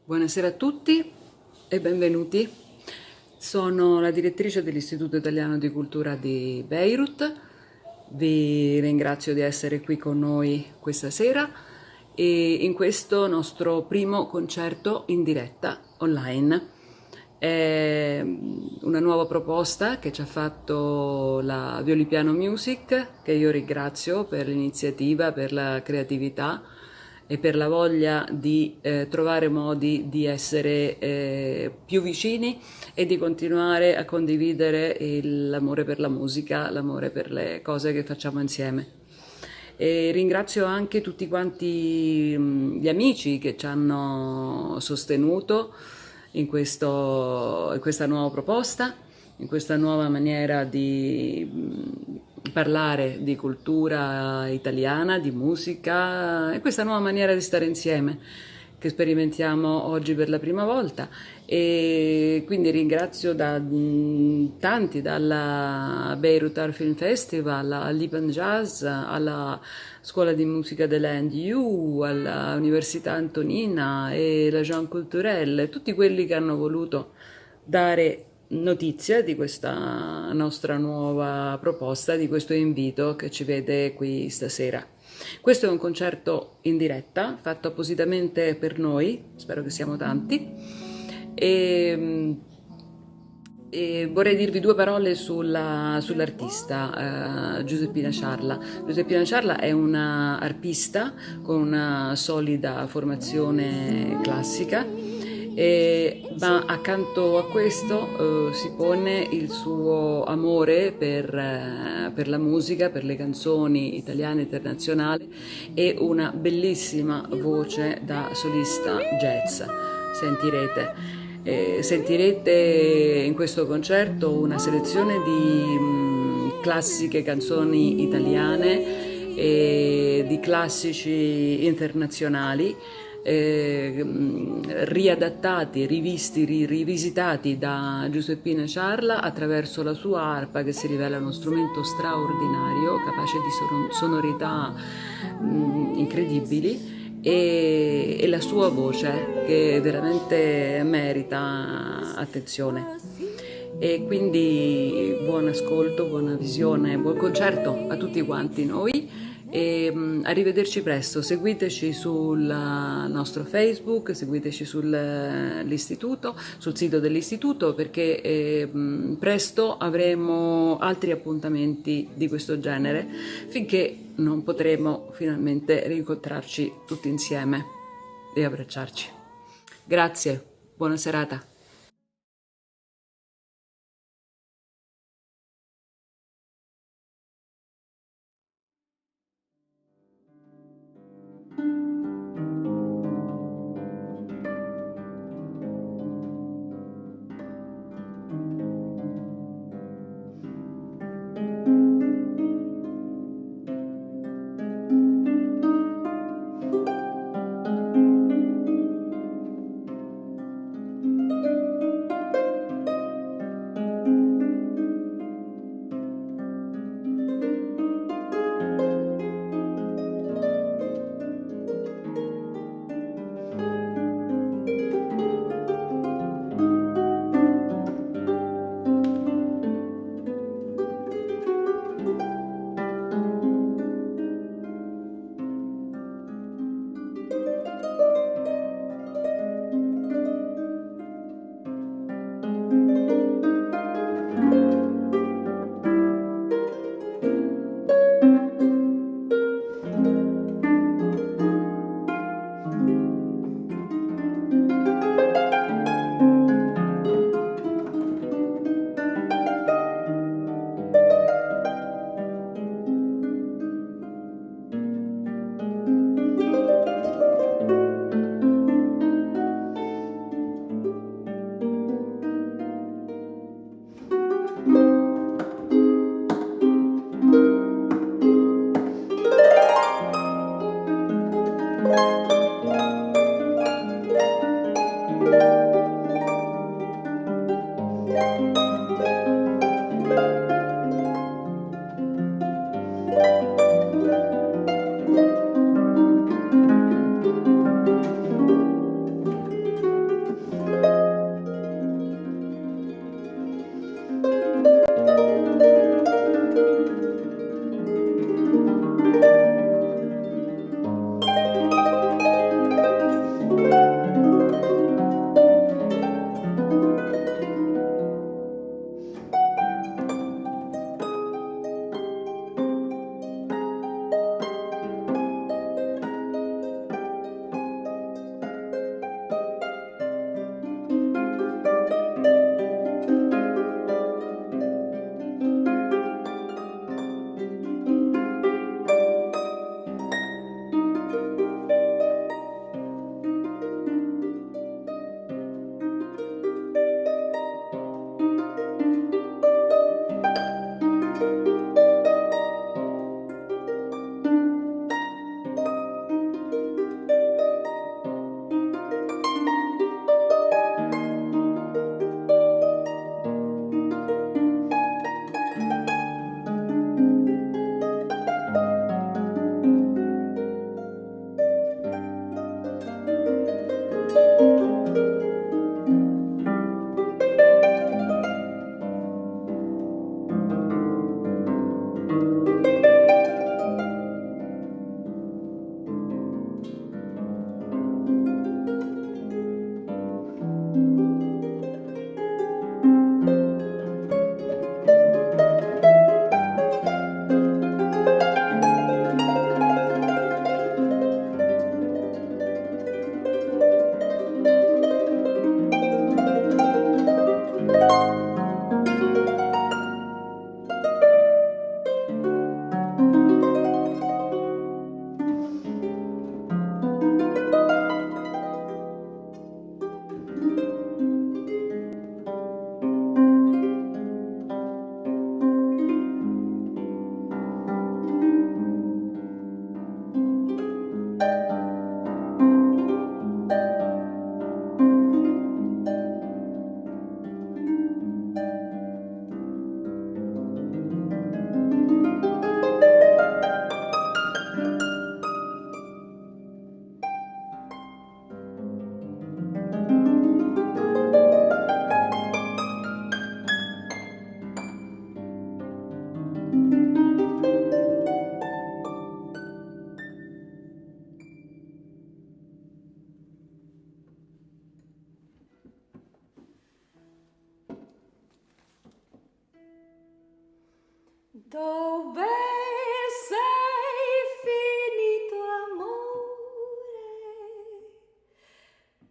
Buonasera a tutti e benvenuti. Sono la direttrice dell'Istituto Italiano di Cultura di Beirut. Vi ringrazio di essere qui con noi questa sera e in questo nostro primo concerto in diretta online. È una nuova proposta che ci ha fatto la Violipiano Music, che io ringrazio per l'iniziativa, per la creatività e per la voglia di trovare modi di essere più vicini e di continuare a condividere l'amore per la musica, l'amore per le cose che facciamo insieme. E ringrazio anche tutti quanti gli amici che ci hanno sostenuto in questa nuova proposta, in questa nuova maniera di parlare di cultura italiana, di musica e questa nuova maniera di stare insieme che sperimentiamo oggi per la prima volta. E quindi ringrazio tanti, dalla Beirut Art Film Festival all'Iban Jazz, alla Scuola di Musica dell'NDU, all'Università Antonina e la Jean Culturelle, tutti quelli che hanno voluto dare notizia di questa nostra nuova proposta, di questo invito che ci vede qui stasera. Questo è un concerto in diretta fatto appositamente per noi, spero che siamo tanti, e vorrei dirvi due parole sull'artista Giuseppina Ciarla. Giuseppina Ciarla è una arpista con una solida formazione classica ma accanto a questo si pone il suo amore per la musica, per le canzoni italiane e internazionali e una bellissima voce da solista jazz. Sentirete in questo concerto una selezione di classiche canzoni italiane e di classici internazionali, riadattati, rivisti, rivisitati da Giuseppina Ciarla attraverso la sua arpa, che si rivela uno strumento straordinario, capace di sonorità incredibili, e la sua voce, che veramente merita attenzione. E quindi buon ascolto, buona visione, buon concerto a tutti quanti noi, e arrivederci presto. Seguiteci sul nostro Facebook, seguiteci sull'istituto, sul sito dell'istituto, perché presto avremo altri appuntamenti di questo genere, finché non potremo finalmente rincontrarci tutti insieme e abbracciarci. Grazie, buona serata. Dove sei finito, amore?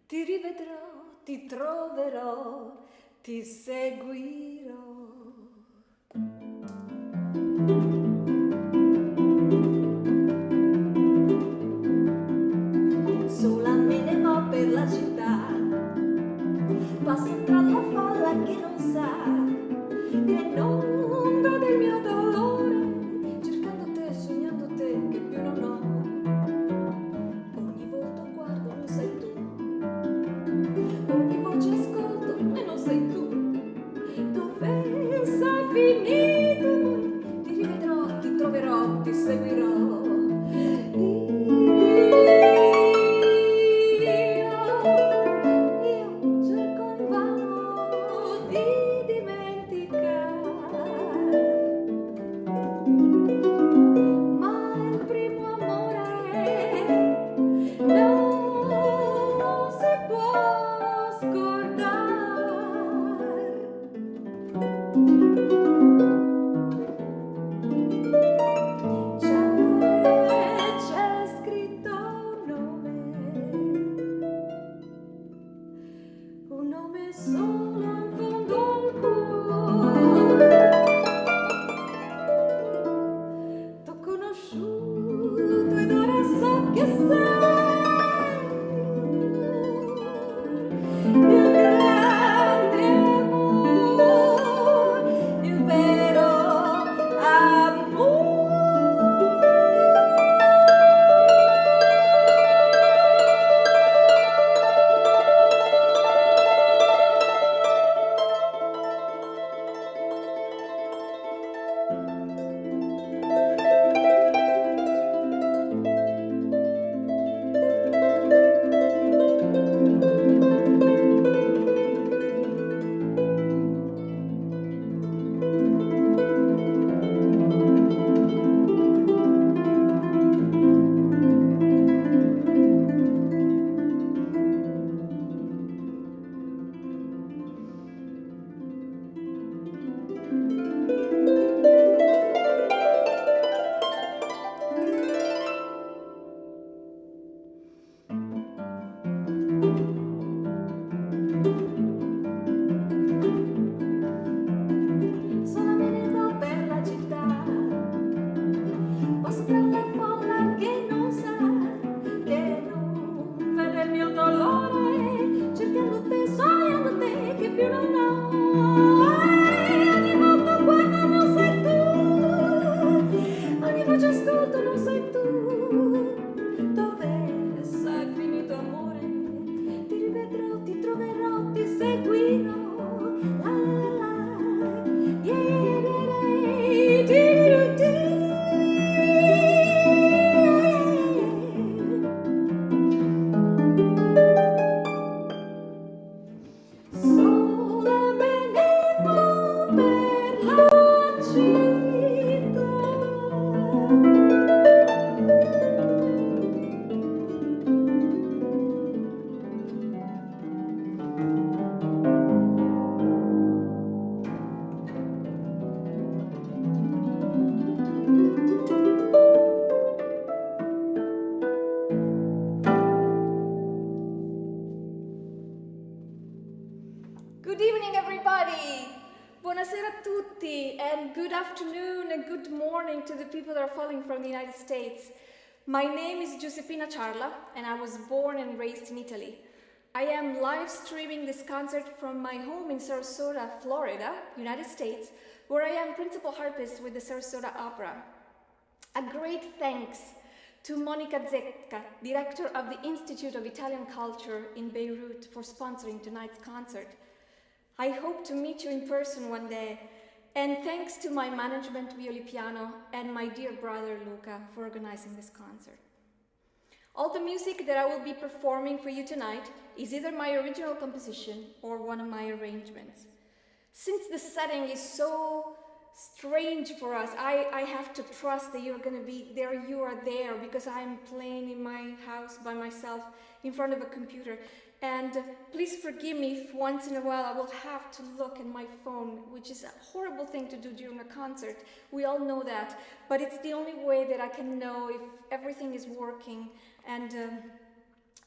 Ti rivedrò, ti troverò, ti seguirò. Sola me ne vo per la città, passo tra la folla che non sa, che non vede il mio dolore, cercando te, sognando te, che più non ho. Ogni volta guardo, non sei tu, ogni voce ascolto e non sei tu. Dove Buonasera a tutti, and good afternoon and good morning to the people that are following from the United States. My name is Giuseppina Ciarla, and I was born and raised in Italy. I am live streaming this concert from my home in Sarasota, Florida, United States, where I am principal harpist with the Sarasota Opera. A great thanks to Monica Zecca, director of the Institute of Italian Culture in Beirut, for sponsoring tonight's concert. I hope to meet you in person one day, and thanks to my management Violi Piano and my dear brother Luca for organizing this concert. All the music that I will be performing for you tonight is either my original composition or one of my arrangements. Since the setting is so strange for us, I have to trust that you're going to be there. You are there because I'm playing in my house by myself in front of a computer. And please forgive me if once in a while I will have to look at my phone, which is a horrible thing to do during a concert. We all know that, but it's the only way that I can know if everything is working and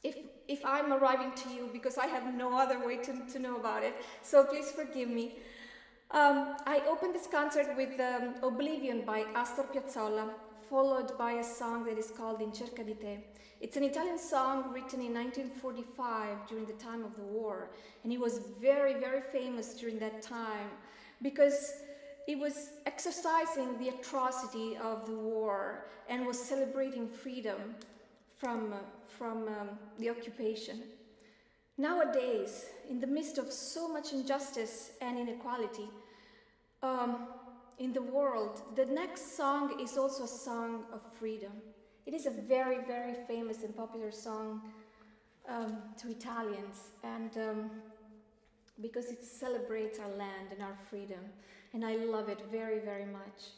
if I'm arriving to you, because I have no other way to know about it. So please forgive me. I opened this concert with Oblivion by Astor Piazzolla, followed by a song that is called In cerca di te. It's an Italian song written in 1945 during the time of the war, and it was very, very famous during that time because it was exercising the atrocity of the war and was celebrating freedom from the occupation. Nowadays, in the midst of so much injustice and inequality in the world, the next song is also a song of freedom. It is a very, very famous and popular song to Italians, and because it celebrates our land and our freedom, and I love it very, very much.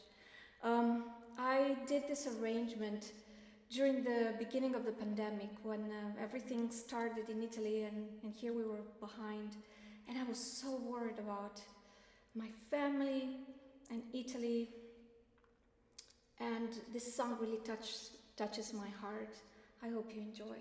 I did this arrangement during the beginning of the pandemic when everything started in Italy and here we were behind, and I was so worried about my family and Italy, and this song really touches my heart. I hope you enjoy.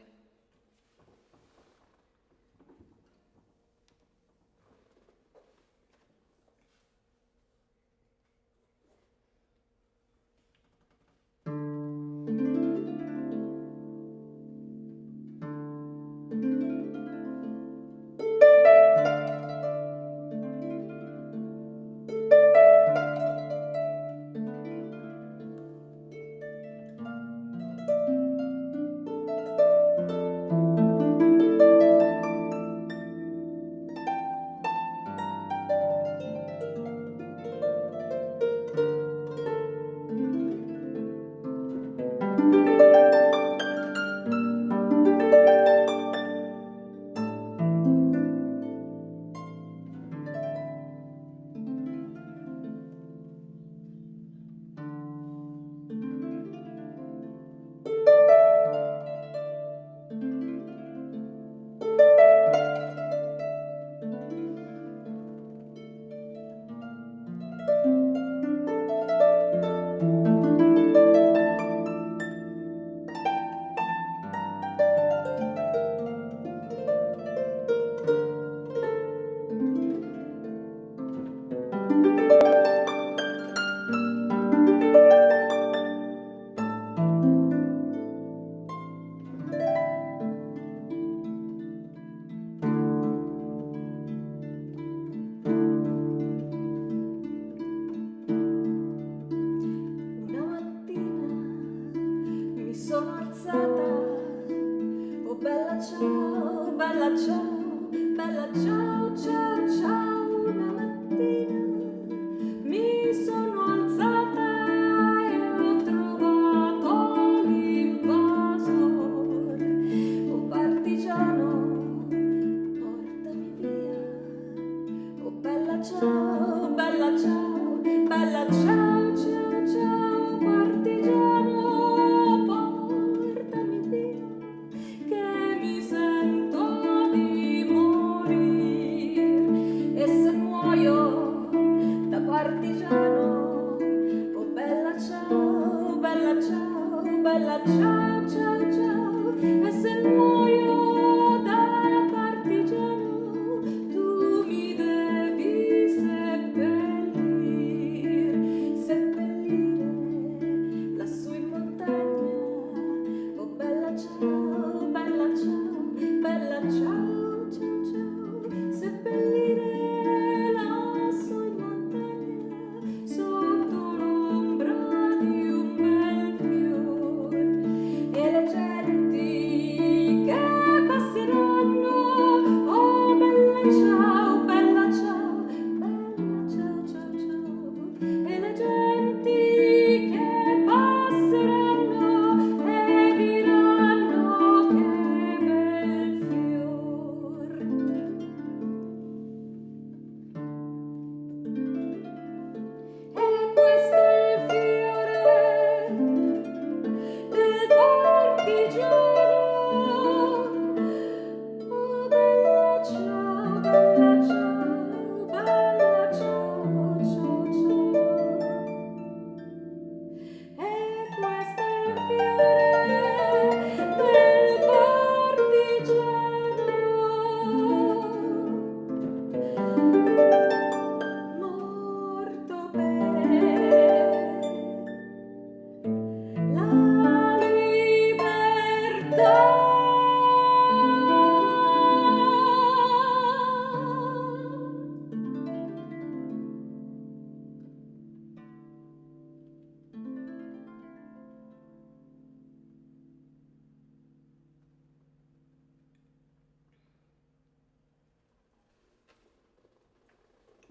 Tu mi devi seppellire.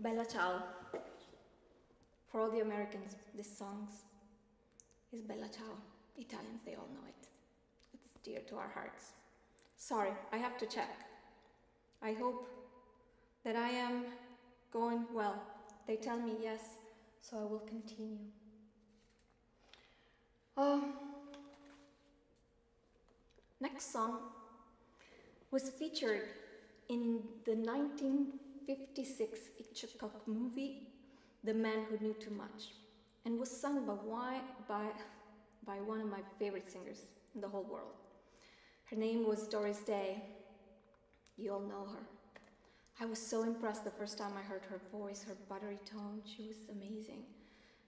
Bella Ciao. For all the Americans, this song is Bella Ciao. Italians, they all know it. It's dear to our hearts. Sorry, I have to check. I hope that I am going well. They tell me yes, so I will continue. Next song was featured in the 1956 Hitchcock movie, The Man Who Knew Too Much, and was sung by one of my favorite singers in the whole world. Her name was Doris Day. You all know her. I was so impressed the first time I heard her voice, her buttery tone. She was amazing.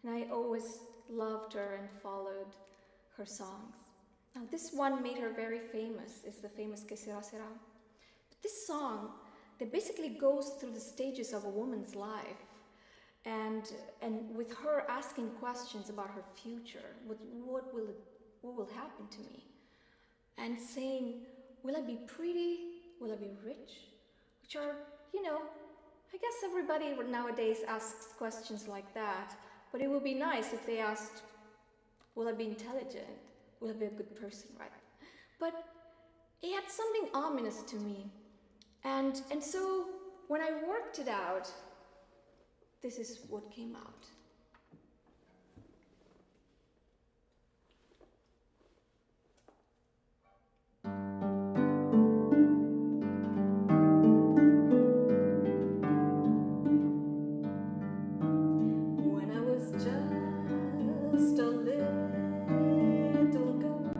And I always loved her and followed her songs. Now this one made her very famous. It's the famous Que Sera Sera. But this song, that basically goes through the stages of a woman's life, and with her asking questions about her future, what will happen to me, and saying, will I be pretty? Will I be rich? Which are, I guess everybody nowadays asks questions like that, but it would be nice if they asked, will I be intelligent? Will I be a good person, right? But it had something ominous to me. And so when I worked it out, this is what came out. When I was just a little girl,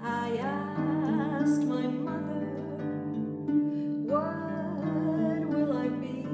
I asked my mother, what will I be?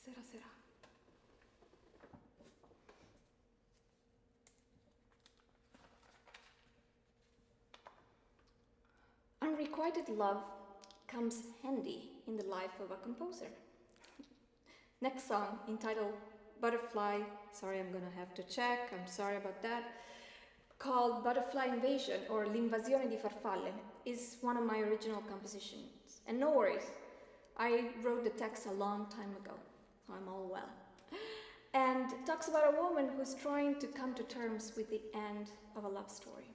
Sera sera. Unrequited love comes handy in the life of a composer. Next song, entitled Butterfly, sorry, I'm gonna have to check, I'm sorry about that, called Butterfly Invasion or L'invasione di farfalle, is one of my original compositions. And no worries, I wrote the text a long time ago, so I'm all well. And it talks about a woman who's trying to come to terms with the end of a love story.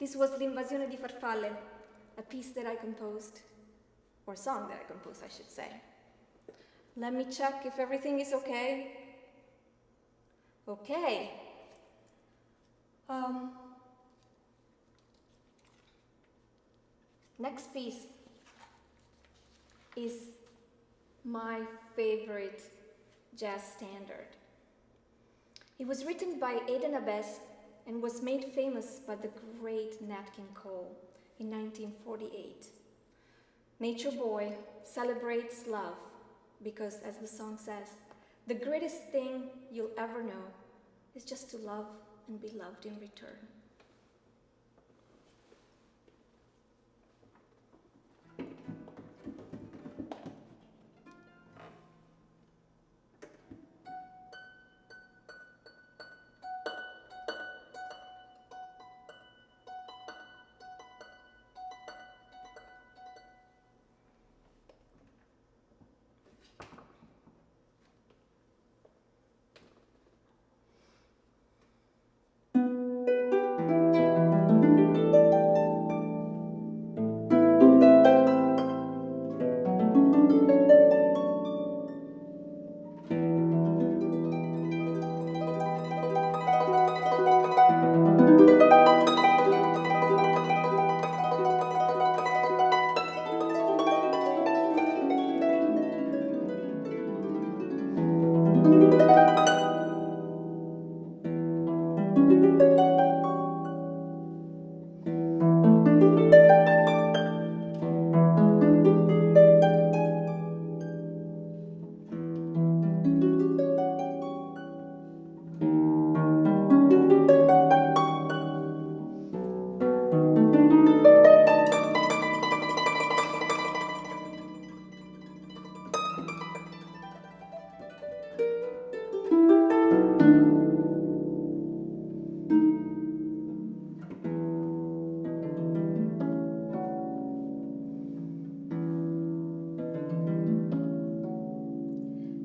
This was L'invasione di farfalle, a piece that I composed, or song that I composed, I should say. Let me check if everything is okay. Okay. Next piece is my favorite jazz standard. It was written by Aidan Abbess and was made famous by the great Nat King Cole in 1948. Nature Boy celebrates love because, as the song says, the greatest thing you'll ever know is just to love and be loved in return.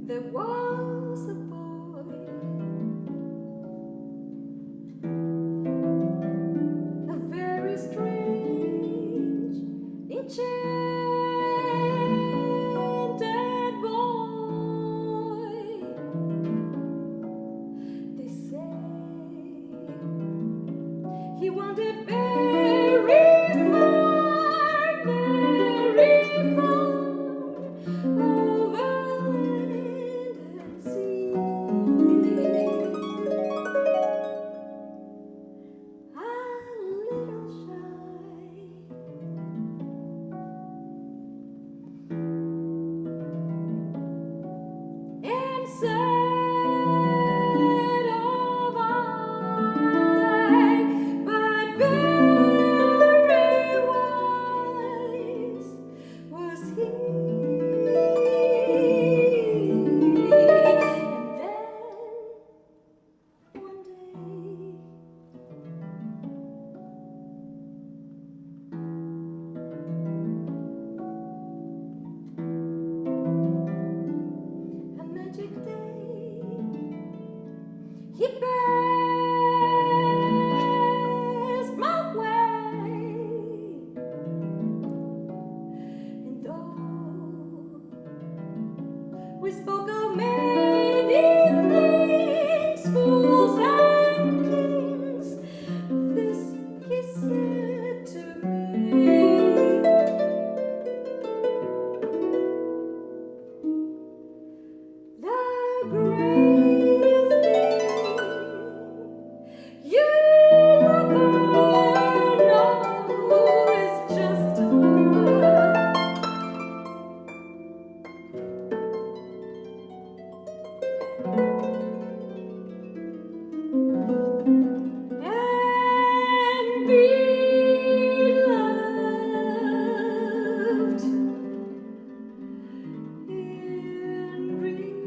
There was a boy, a very strange, enchanted boy. They say he wandered very far, very far over land and sea. A little shy, and sad of eye, but very wise was he. And then one day a magic day, he passed my way, and though we spoke of many things, fools and kings, this he said to me: the greatest thing you ever know is just to love. And be loved in return.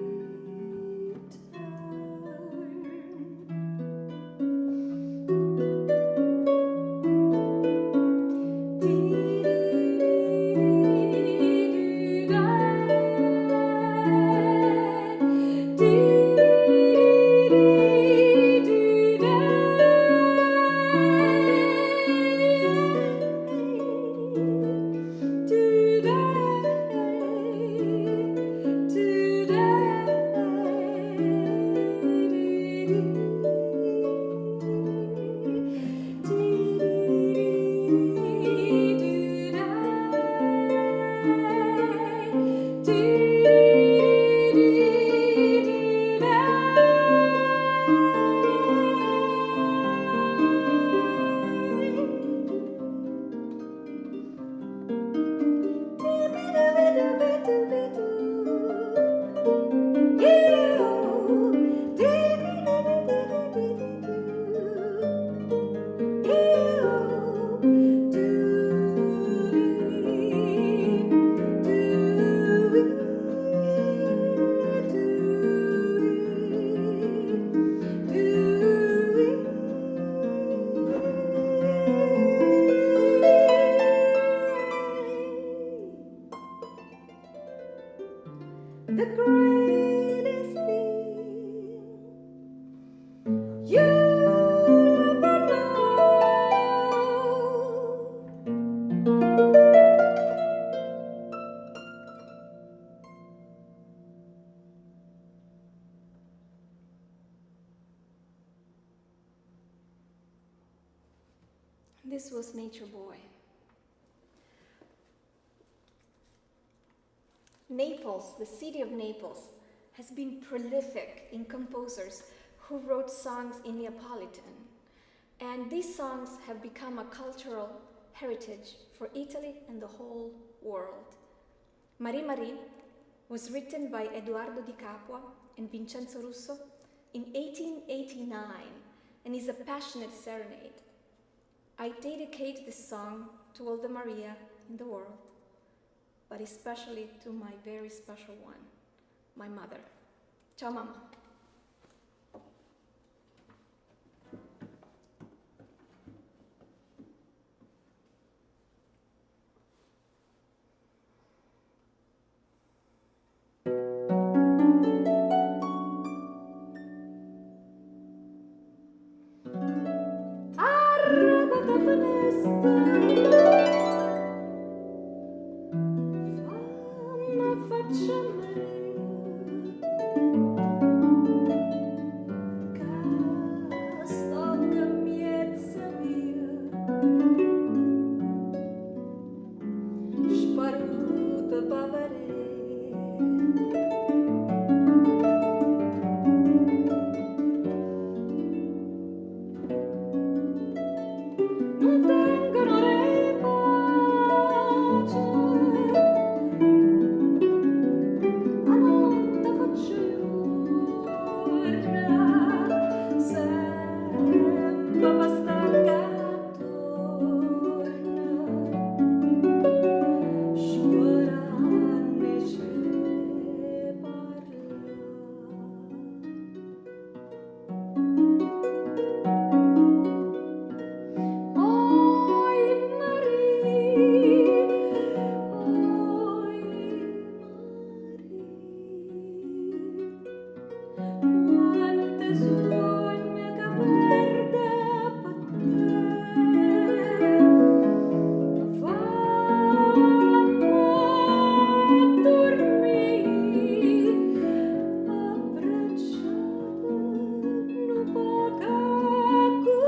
This was Nature Boy. Naples, the city of Naples, has been prolific in composers who wrote songs in Neapolitan. And these songs have become a cultural heritage for Italy and the whole world. Marie Marie was written by Edoardo Di Capua and Vincenzo Russo in 1889 and is a passionate serenade. I dedicate this song to all the Maria in the world, but especially to my very special one, my mother. Ciao mamma. Arrabbiata finestra, famma faccia marea, casta miezza via, sparuta bavare. Non tengono re pace, a notte faccio iurra, sempre basta che torna, sciuparanne ce parla. Oi Marie, quante sogne che perde per te, fammi dormire abbracciata un poco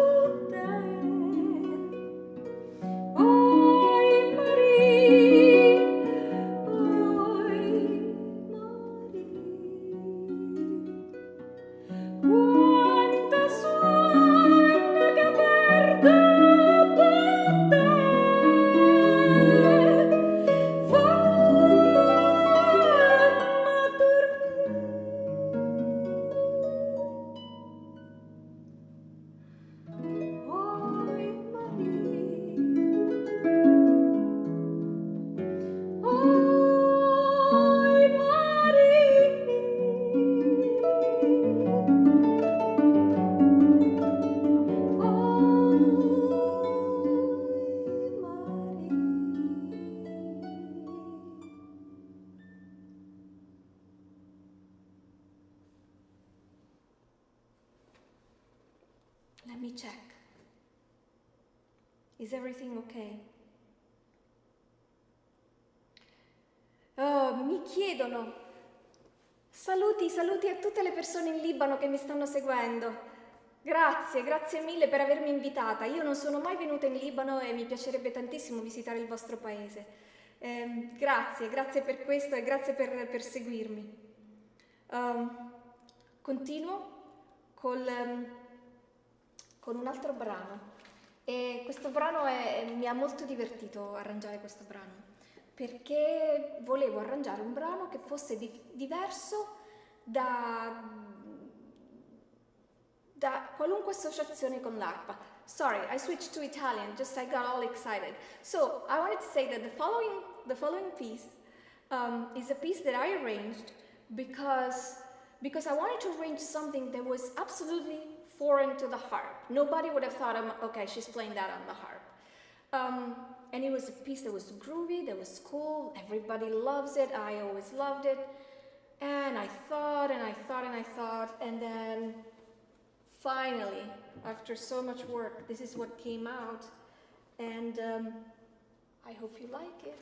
con te. Oi Marie, quanta sogna che perdo per te, fammi dormire. Oi Marie, oi Marie, Let me check. Is everything okay? Oh, mi chiedono. Saluti a tutte le persone in Libano che mi stanno seguendo. Grazie mille per avermi invitata. Io non sono mai venuta in Libano e mi piacerebbe tantissimo visitare il vostro paese. Grazie per questo e grazie per seguirmi. Continuo con un altro brano. E questo brano mi ha molto divertito arrangiare questo brano, perché volevo arrangiare un brano che fosse diverso da qualunque associazione con l'arpa. Sorry, I switched to Italian, just I got all excited. So, I wanted to say that the following piece is a piece that I arranged because I wanted to arrange something that was absolutely foreign to the harp. Nobody would have thought, okay, she's playing that on the harp. And it was a piece that was groovy, that was cool, everybody loves it, I always loved it. And I thought, and then finally, after so much work, this is what came out. And I hope you like it.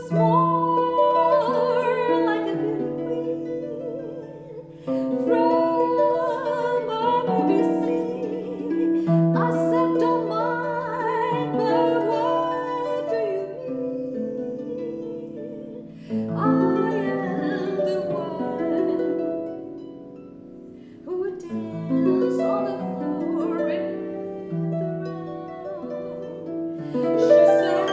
once more like a beauty queen from a movie scene. I said don't mind, but what do you mean? I am the one who would dance on the floor in the round. She said I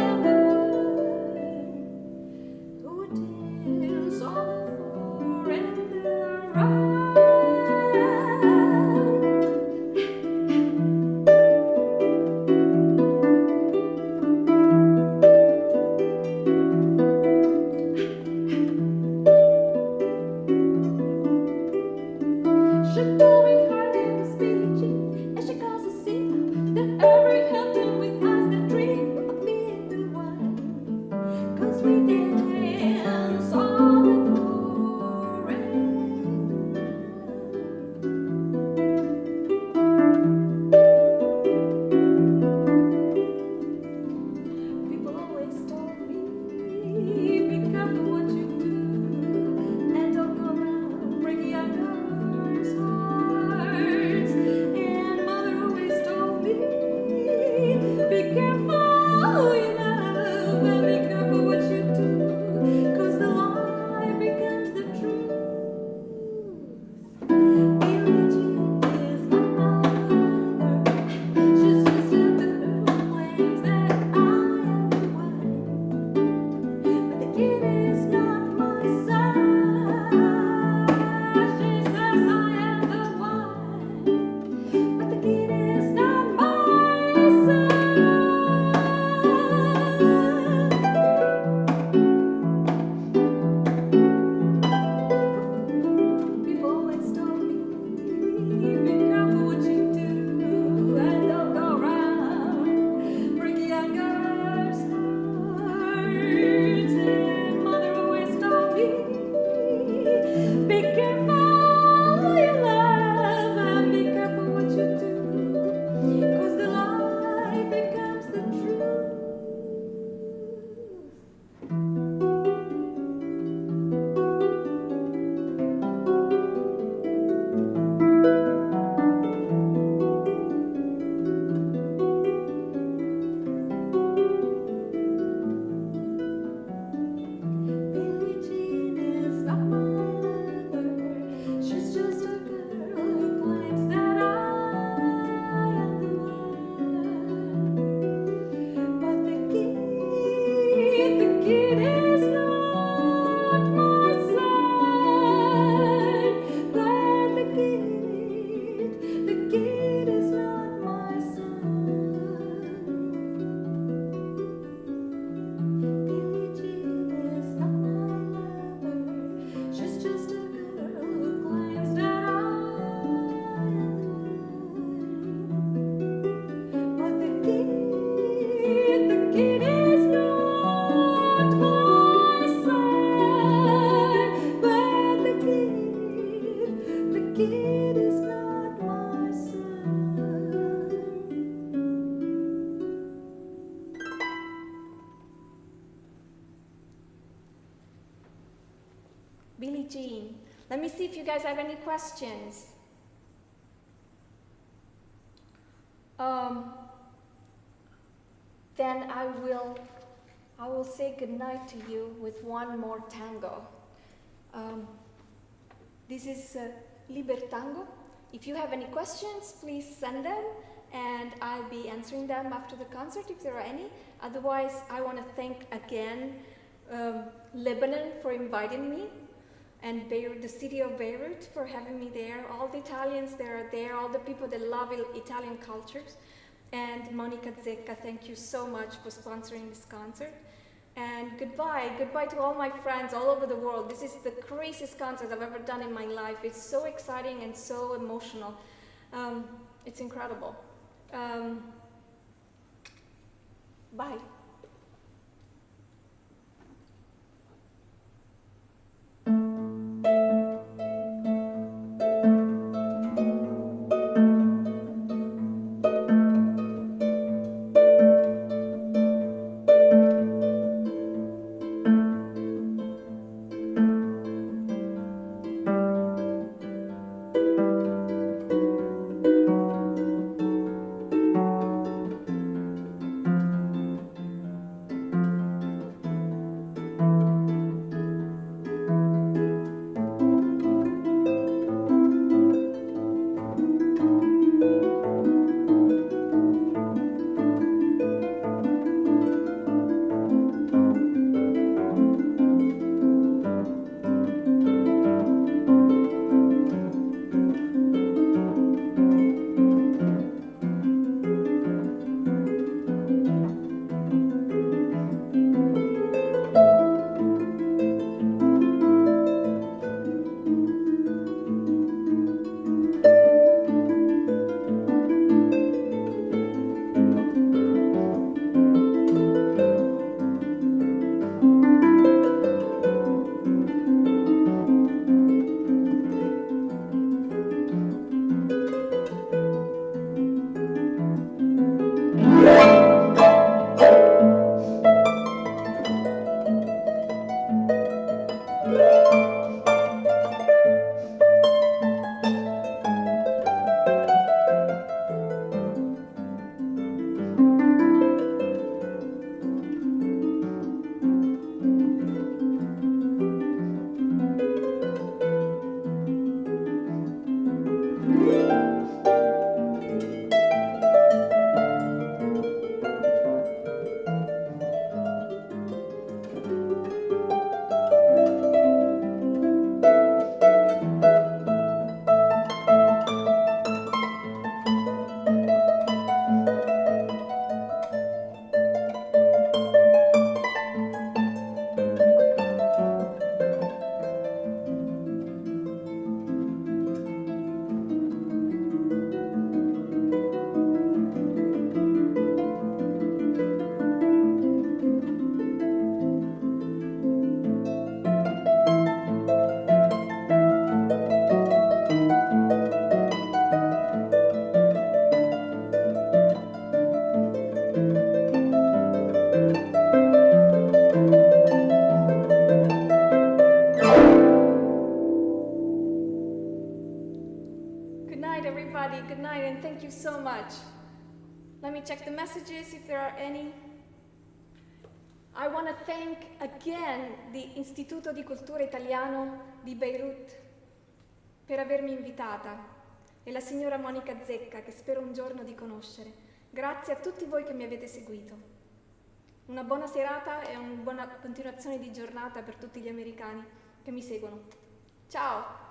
am the one who would dance on the floor in the round. She told me her name was Billie Jean, and she caused a scene that every Hilton with eyes that dream of being the one. 'Cause we dance on the floor and people always told me, be careful what you do, and don't go around breaking young girls' hearts. And mother always told me, be careful who you love, and be careful what you do, 'cause the lie becomes the truth. Billie Jean is not my mother. She's just a girl who claims that I am the one. But the kid is not my son. She says I am the one. But the kid is not my son. People always told me, be careful what you do, and don't go around breaking young girls' hearts. And mother always told me, be careful who you love, and be careful what you do, 'cause the lie becomes the truth. Billie Jean is not my lover. She's just a girl who claims that I am the one. But the kid is not my son. But the kid is not my son. Billie Jean is not my lover. She's just a girl who claims that I am the one. But the kid is not my son. But the kid is not my son. Billie Jean. Let me see if you guys have any questions. Then I will say goodnight to you with one more tango. This is Libertango. If you have any questions, please send them, and I'll be answering them after the concert if there are any. Otherwise, I want to thank again Lebanon for inviting me, and Beirut, the city of Beirut, for having me there. All the Italians that are there, all the people that love Italian cultures. And Monica Zecca, thank you so much for sponsoring this concert. And goodbye to all my friends all over the world. This is the craziest concert I've ever done in my life. It's so exciting and so emotional. It's incredible. Bye. check the messages if there are any. I want to thank again the Istituto di Cultura Italiano di Beirut per avermi invitata e la signora Monica Zecca, che spero un giorno di conoscere. Grazie a tutti voi che mi avete seguito. Una buona serata e una buona continuazione di giornata per tutti gli americani che mi seguono. Ciao!